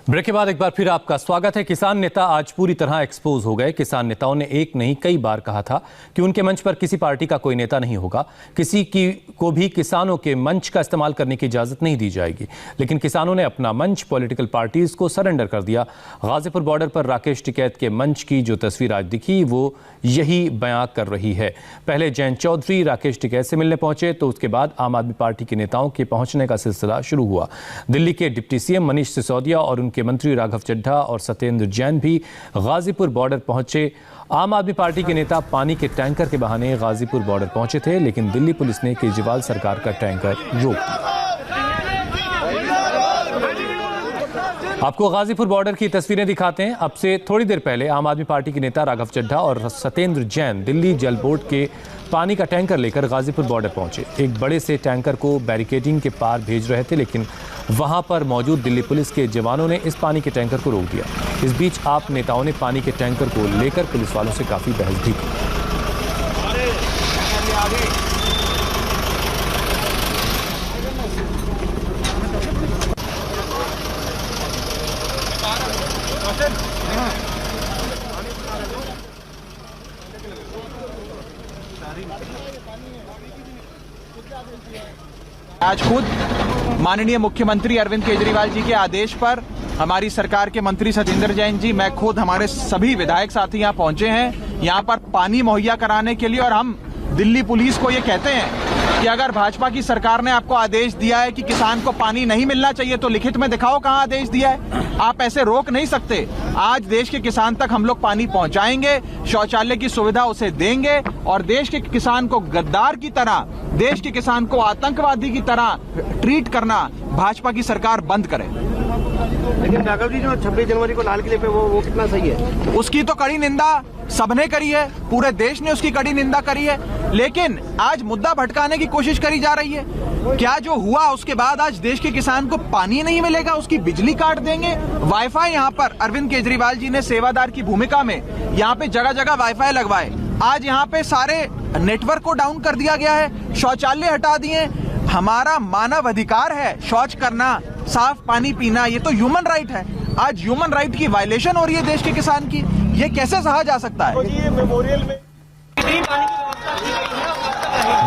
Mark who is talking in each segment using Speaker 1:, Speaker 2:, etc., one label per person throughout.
Speaker 1: Break के बाद एक बार फिर आपका स्वागत है। किसान नेता आज पूरी तरह एक्सपोज हो गए। किसान नेताओं ने एक नहीं कई बार कहा था कि उनके मंच पर किसी पार्टी का कोई नेता नहीं होगा, किसी को भी किसानों के मंच का इस्तेमाल करने की इजाजत नहीं दी जाएगी। लेकिन किसानों ने अपना मंच पॉलिटिकल पार्टीज को सरेंडर कर दिया। गाजीपुर बॉर्डर पर राकेश टिकैत के मंच की जो तस्वीर आज दिखी वो यही बयां कर रही है। पहले जयंत चौधरी राकेश टिकैत से मिलने पहुंचे तो उसके बाद आम आदमी पार्टी के नेताओं के पहुंचने का सिलसिला शुरू हुआ। दिल्ली के डिप्टी सीएम मनीष सिसोदिया और उनके मंत्री राघव चड्ढा और सत्येंद्र जैन भी गाजीपुर बॉर्डर पहुंचे। आम आदमी पार्टी के नेता पानी के टैंकर के बहाने गाजीपुर बॉर्डर पहुंचे थे, लेकिन दिल्ली पुलिस ने केजरीवाल सरकार का टैंकर रोक दिया। आपको गाजीपुर बॉर्डर की तस्वीरें दिखाते हैं। अब से थोड़ी देर पहले आम आदमी पार्टी के नेता राघव चड्ढा और सत्येंद्र जैन दिल्ली जल बोर्ड के पानी का टैंकर लेकर गाजीपुर बॉर्डर पहुंचे। एक बड़े से टैंकर को बैरिकेडिंग के पार भेज रहे थे, लेकिन वहां पर मौजूद दिल्ली पुलिस के जवानों ने इस पानी के टैंकर को रोक दिया। इस बीच आप नेताओं ने पानी के टैंकर को लेकर पुलिस वालों से काफी बहस भी की।
Speaker 2: आज खुद माननीय मुख्यमंत्री अरविंद केजरीवाल जी के आदेश पर हमारी सरकार के मंत्री सत्येंद्र जैन जी, मैं खुद, हमारे सभी विधायक साथी यहाँ पहुंचे हैं यहाँ पर पानी मुहैया कराने के लिए। और हम दिल्ली पुलिस को ये कहते हैं कि अगर भाजपा की सरकार ने आपको आदेश दिया है कि किसान को पानी नहीं मिलना चाहिए तो लिखित में दिखाओ कहाँ आदेश दिया है। आप ऐसे रोक नहीं सकते। आज देश के किसान तक हम लोग पानी पहुंचाएंगे, शौचालय की सुविधा उसे देंगे और देश के किसान को गद्दार की तरह, देश के किसान को आतंकवादी की तरह ट्रीट करना भाजपा की सरकार बंद करे।
Speaker 3: लेकिन राघव जी, जो 26 जनवरी को लाल किले पे वो कितना सही है?
Speaker 2: उसकी तो कड़ी निंदा सबने करी है, पूरे देश ने उसकी कड़ी निंदा करी है, लेकिन आज मुद्दा भटकाने की कोशिश करी जा रही है। क्या जो हुआ उसके बाद आज देश के किसान को पानी नहीं मिलेगा, उसकी बिजली काट देंगे। वाईफाई यहाँ पर अरविंद केजरीवाल जी ने सेवादार की भूमिका में यहाँ पे जगह जगह वाईफाई लगवाए। आज यहाँ पे सारे नेटवर्क को डाउन कर दिया गया है, शौचालय हटा दिए। हमारा मानव अधिकार है शौच करना, साफ पानी पीना, ये तो ह्यूमन राइट है। आज ह्यूमन राइट की वायलेशन हो रही है देश के किसान की, ये कैसे सहा जा सकता है?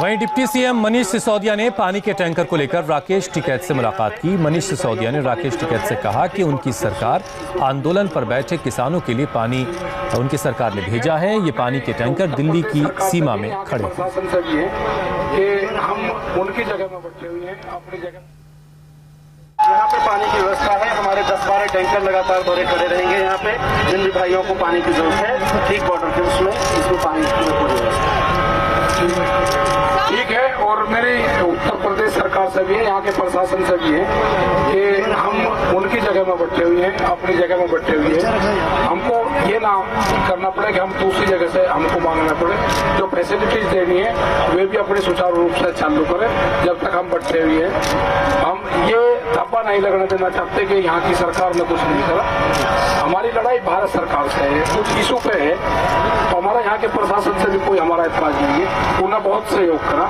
Speaker 1: वहीं डिप्टी सीएम मनीष सिसोदिया ने पानी के टैंकर को लेकर राकेश टिकैत से मुलाकात की। मनीष सिसोदिया ने राकेश टिकैत से कहा कि उनकी सरकार आंदोलन पर बैठे किसानों के लिए पानी उनकी सरकार ने भेजा है। ये पानी के टैंकर दिल्ली की सीमा में खड़े हैं। हम उनकी जगह में बैठे हुए हैं, अपनी जगह
Speaker 3: यहाँ पे पानी की व्यवस्था है। हमारे 10-12 टैंकर लगातार दौरे खड़े रहेंगे यहाँ पे। जिन भी भाइयों को पानी की जरूरत है ठीक बॉर्डर के उसमें इसमें पानी की पूरी व्यवस्था
Speaker 4: ठीक है। और मेरी उत्तर प्रदेश सरकार से भी है, यहाँ के प्रशासन से भी है कि हम उनकी जगह में बैठे हुए हैं, अपनी जगह में बैठे हुए हैं। हमको ये ना करना पड़े कि हम दूसरी जगह से हमको मांगना पड़े। जो फैसिलिटीज देनी है वे भी अपने सुचारू रूप से चालू करें। जब तक हम बैठे हुए हैं, हम ये धब्बा नहीं लगने देना चाहते कि यहाँ की सरकार ने कुछ नहीं करा। हमारी लड़ाई भारत सरकार से है, कुछ इशू पे है तो हमारा यहाँ के प्रशासन से भी कोई हमारा ऐतराज नहीं है, उन्होंने बहुत सहयोग करा।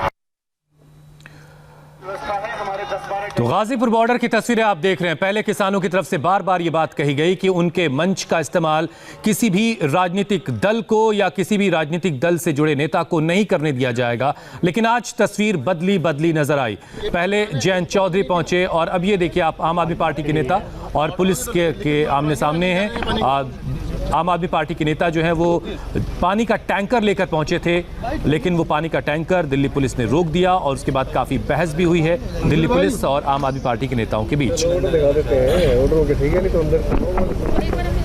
Speaker 1: तो गाजीपुर बॉर्डर की तस्वीरें आप देख रहे हैं। पहले किसानों की तरफ से बार बार ये बात कही गई कि उनके मंच का इस्तेमाल किसी भी राजनीतिक दल को या किसी भी राजनीतिक दल से जुड़े नेता को नहीं करने दिया जाएगा। लेकिन आज तस्वीर बदली नजर आई। पहले जयंत चौधरी पहुंचे और अब ये देखिए आप आम आदमी पार्टी के नेता और पुलिस के आमने सामने हैं। आम आदमी पार्टी के नेता जो है वो पानी का टैंकर लेकर पहुंचे थे, लेकिन वो पानी का टैंकर दिल्ली पुलिस ने रोक दिया और उसके बाद काफी बहस भी हुई है दिल्ली पुलिस और आम आदमी पार्टी के नेताओं के बीच।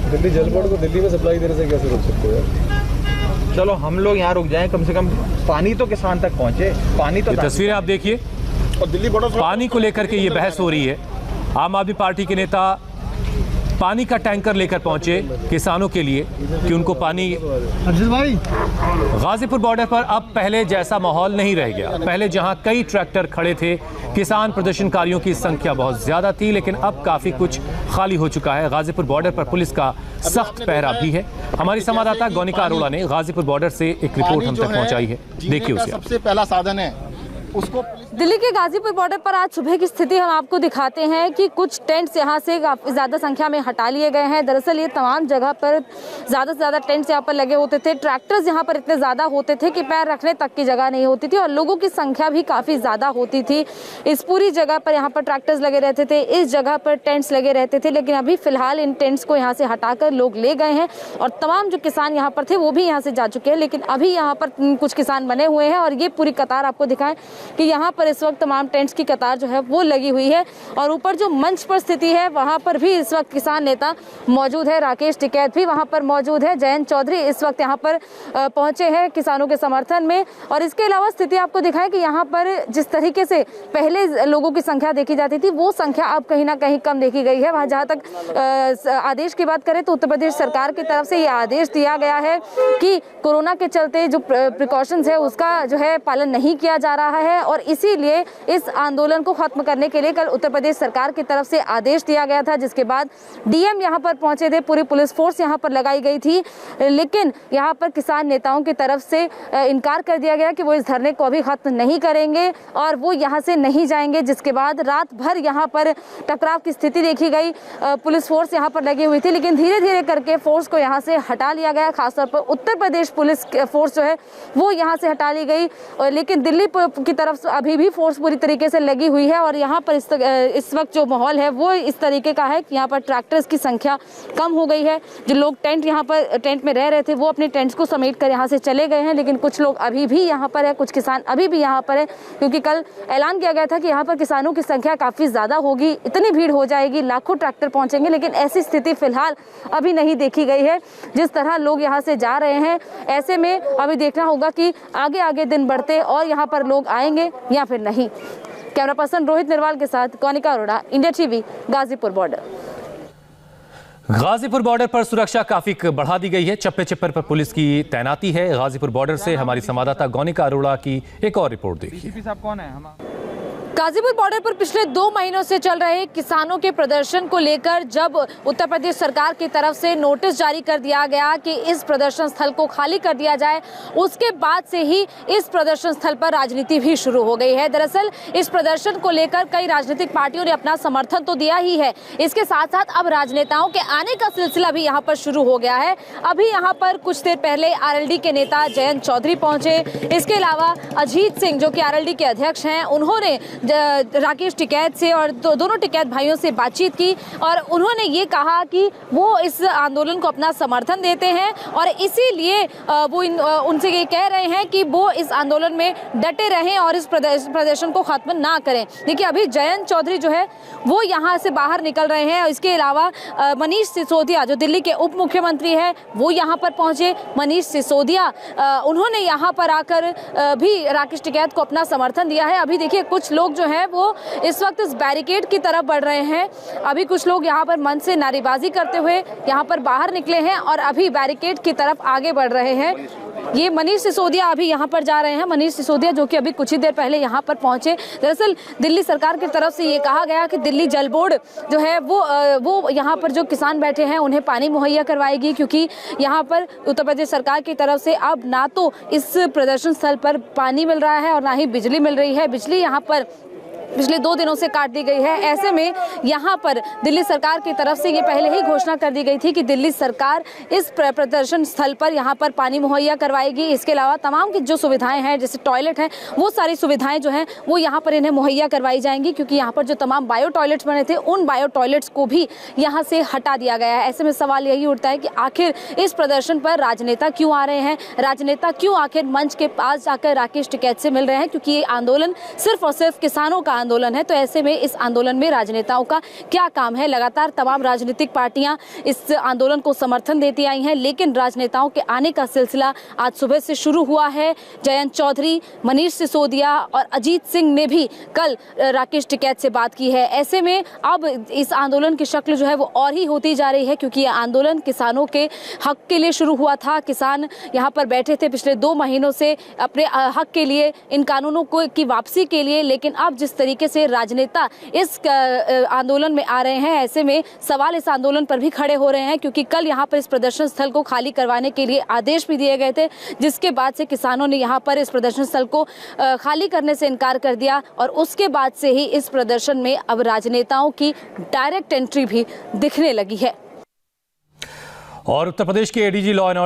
Speaker 5: दिल्ली जल बोर्ड को दिल्ली में सप्लाई देने से कैसे रोक सकते हो?
Speaker 2: चलो हम लोग यहाँ रुक जाएं, कम से कम पानी तो किसान तक पहुंचे। पानी तो
Speaker 1: तस्वीरें आप देखिए,
Speaker 3: और दिल्ली बॉर्डर
Speaker 1: पानी को लेकर के ये बहस हो रही है। आम आदमी पार्टी के नेता पानी का टैंकर लेकर पहुंचे किसानों के लिए कि उनको पानी। गाजीपुर बॉर्डर पर अब पहले जैसा माहौल नहीं रह गया। पहले जहां कई ट्रैक्टर खड़े थे, किसान प्रदर्शनकारियों की संख्या बहुत ज्यादा थी, लेकिन अब काफी कुछ खाली हो चुका है। गाजीपुर बॉर्डर पर पुलिस का सख्त पहरा भी है। हमारी संवाददाता गौनिका अरोड़ा ने गाजीपुर बॉर्डर से एक रिपोर्ट हम तक पहुंचाई है, देखिए उसे।
Speaker 3: सबसे पहला साधन है, उसको पुलिस
Speaker 6: दिल्ली के गाजीपुर बॉर्डर पर आज सुबह की स्थिति हम आपको दिखाते हैं कि कुछ टेंट्स यहाँ से काफ़ी ज़्यादा संख्या में हटा लिए गए हैं। दरअसल ये तमाम जगह पर ज़्यादा से ज़्यादा टेंट्स यहाँ पर लगे होते थे। ट्रैक्टर्स यहाँ पर इतने ज़्यादा होते थे कि पैर रखने तक की जगह नहीं होती थी और लोगों की संख्या भी काफ़ी ज़्यादा होती थी। इस पूरी जगह पर यहाँ पर ट्रैक्टर्स लगे रहते थे, इस जगह पर टेंट्स लगे रहते थे, लेकिन अभी फ़िलहाल इन टेंट्स को यहाँ से हटाकर लोग ले गए हैं और तमाम जो किसान यहाँ पर थे वो भी यहाँ से जा चुके हैं। लेकिन अभी यहाँ पर कुछ किसान बने हुए हैं और ये पूरी कतार आपको दिखाएं कि यहाँ पर इस वक्त तमाम टेंट्स की कतार जो है वो लगी हुई है और ऊपर जो मंच पर स्थिति है वहाँ पर भी इस वक्त किसान नेता मौजूद है। राकेश टिकैत भी वहाँ पर मौजूद है। जयंत चौधरी इस वक्त यहाँ पर पहुंचे हैं किसानों के समर्थन में। और इसके अलावा स्थिति आपको दिखाएं कि यहाँ पर जिस तरीके से पहले लोगों की संख्या देखी जाती थी वो संख्या अब कहीं ना कहीं कम देखी गई है। वहाँ जहाँ तक आदेश की बात करें तो उत्तर प्रदेश सरकार की तरफ से ये आदेश दिया गया है कि कोरोना के चलते जो प्रिकॉशंस है उसका जो है पालन नहीं किया जा रहा है और इसीलिए इस आंदोलन को खत्म करने के लिए कल उत्तर प्रदेश सरकार की तरफ से आदेश दिया गया था, जिसके बाद डीएम यहां पर पहुंचे थे, पूरी पुलिस फोर्स यहां पर लगाई गई थी। लेकिन यहां पर किसान नेताओं की तरफ से इनकार कर दिया गया कि वो इस धरने को अभी खत्म नहीं करेंगे और वो यहां से नहीं जाएंगे, जिसके बाद रात भर यहां पर टकराव की स्थिति देखी गई। पुलिस फोर्स यहां पर लगी हुई थी, लेकिन धीरे धीरे करके फोर्स को यहां से हटा लिया गया। खासतौर पर उत्तर प्रदेश पुलिस फोर्स जो है वो यहां से हटा ली गई, लेकिन दिल्ली की तरफ अभी भी फोर्स पूरी तरीके से लगी हुई है। और यहाँ पर इस वक्त जो माहौल है वो इस तरीके का है कि यहाँ पर ट्रैक्टर्स की संख्या कम हो गई है। जो लोग टेंट में रह रहे थे वो अपने टेंट्स को समेट कर यहाँ से चले गए हैं, लेकिन कुछ लोग अभी भी यहाँ पर है, कुछ किसान अभी भी यहाँ पर है, क्योंकि कल ऐलान किया गया था कि यहाँ पर किसानों की संख्या काफ़ी ज़्यादा होगी, इतनी भीड़ हो जाएगी, लाखों ट्रैक्टर पहुँचेंगे, लेकिन ऐसी स्थिति फिलहाल अभी नहीं देखी गई है। जिस तरह लोग यहाँ से जा रहे हैं ऐसे में अभी देखना होगा कि आगे आगे दिन बढ़ते और यहाँ पर लोग आएंगे या फिर नहीं। कैमरा पर्सन रोहित निर्वाल के साथ Kaunika Arora, India TV, Ghazipur border.
Speaker 1: Ghazipur border पर सुरक्षा काफी बढ़ा दी गई है। चप्पे चप्पर पर पुलिस की तैनाती है। गाजीपुर बॉर्डर से हमारी संवाददाता कौनिका अरोड़ा की एक और रिपोर्ट देखिए।
Speaker 2: साहब कौन है?
Speaker 6: गाजीपुर बॉर्डर पर पिछले 2 महीनों से चल रहे किसानों के प्रदर्शन को लेकर जब उत्तर प्रदेश सरकार की तरफ से नोटिस जारी कर दिया गया कि इस प्रदर्शन स्थल को खाली कर दिया जाए, उसके बाद से ही इस प्रदर्शन स्थल पर राजनीति भी शुरू हो गई है। दरअसल इस प्रदर्शन को लेकर कई राजनीतिक पार्टियों ने अपना समर्थन तो दिया ही है, इसके साथ साथ अब राजनेताओं के आने का सिलसिला भी यहाँ पर शुरू हो गया है। अभी यहाँ पर कुछ देर पहले आरएलडी के नेता जयंत चौधरी पहुंचे। इसके अलावा अजीत सिंह जो कि आरएलडी के अध्यक्ष हैं, उन्होंने राकेश टिकैत से और दोनों टिकैत भाइयों से बातचीत की और उन्होंने ये कहा कि वो इस आंदोलन को अपना समर्थन देते हैं और इसीलिए वो उनसे ये कह रहे हैं कि वो इस आंदोलन में डटे रहें और इस प्रदर्शन को खत्म ना करें। देखिए अभी जयंत चौधरी जो है वो यहाँ से बाहर निकल रहे हैं। इसके अलावा मनीष सिसोदिया जो दिल्ली के उप मुख्यमंत्री है वो यहाँ पर पहुंचे। मनीष सिसोदिया उन्होंने यहाँ पर आकर भी राकेश टिकैत को अपना समर्थन दिया है। अभी देखिए कुछ लोग जो है वो इस वक्त इस बैरिकेड की तरफ बढ़ रहे हैं। अभी कुछ लोग यहाँ पर मंच से नारेबाजी करते हुए यहाँ पर बाहर निकले हैं और अभी बैरिकेड की तरफ आगे बढ़ रहे हैं। ये मनीष सिसोदिया अभी यहाँ पर जा रहे हैं। मनीष सिसोदिया जो कि अभी कुछ ही देर पहले यहाँ पर पहुंचे। दरअसल दिल्ली सरकार की तरफ से ये कहा गया कि दिल्ली जल बोर्ड जो है वो यहाँ पर जो किसान बैठे हैं उन्हें पानी मुहैया करवाएगी, क्योंकि यहाँ पर उत्तर प्रदेश सरकार की तरफ से अब ना तो इस प्रदर्शन स्थल पर पानी मिल रहा है और ना ही बिजली मिल रही है। बिजली यहाँ पर पिछले 2 दिनों से काट दी गई है। ऐसे में यहाँ पर दिल्ली सरकार की तरफ से ये पहले ही घोषणा कर दी गई थी कि दिल्ली सरकार इस प्रदर्शन स्थल पर यहाँ पर पानी मुहैया करवाएगी। इसके अलावा तमाम की जो सुविधाएं हैं जैसे टॉयलेट हैं वो सारी सुविधाएं जो हैं वो यहाँ पर इन्हें मुहैया करवाई जाएंगी, क्योंकि यहाँ पर जो तमाम बायो टॉयलेट्स बने थे उन बायो टॉयलेट्स को भी यहाँ से हटा दिया गया है। ऐसे में सवाल यही उठता है कि आखिर इस प्रदर्शन पर राजनेता क्यों आ रहे हैं, राजनेता क्यों आखिर मंच के पास जाकर राकेश टिकैत से मिल रहे हैं, क्योंकि ये आंदोलन सिर्फ और सिर्फ किसानों का आंदोलन है। तो ऐसे में इस आंदोलन में राजनेताओं का क्या काम है? लगातार तमाम राजनीतिक पार्टियां इस आंदोलन को समर्थन देती आई हैं, लेकिन राजनेताओं के आने का सिलसिला आज सुबह से शुरू हुआ है। जयंत चौधरी, मनीष सिसोदिया और अजीत सिंह ने भी कल राकेश टिकैत से बात की है। ऐसे में अब इस आंदोलन की शक्ल जो है वो और ही होती जा रही है, क्योंकि ये आंदोलन किसानों के हक के लिए शुरू हुआ था। किसान यहाँ पर बैठे थे पिछले 2 महीनों से अपने हक के लिए, इन कानूनों की वापसी के लिए, लेकिन अब जिस तरीके से राजनेता इस आंदोलन में आ रहे हैं, ऐसे में सवाल इस आंदोलन पर भी खड़े हो रहे हैं, क्योंकि कल यहाँ पर इस प्रदर्शन स्थल को खाली करवाने के लिए आदेश भी दिए गए थे, जिसके बाद से किसानों ने यहाँ पर इस प्रदर्शन स्थल को खाली करने से इनकार कर दिया और उसके बाद से ही इस प्रदर्शन में अब राजनेताओं की डायरेक्ट एंट्री भी दिखने लगी है।
Speaker 1: और उत्तर प्रदेश के एडीजी लॉ एंड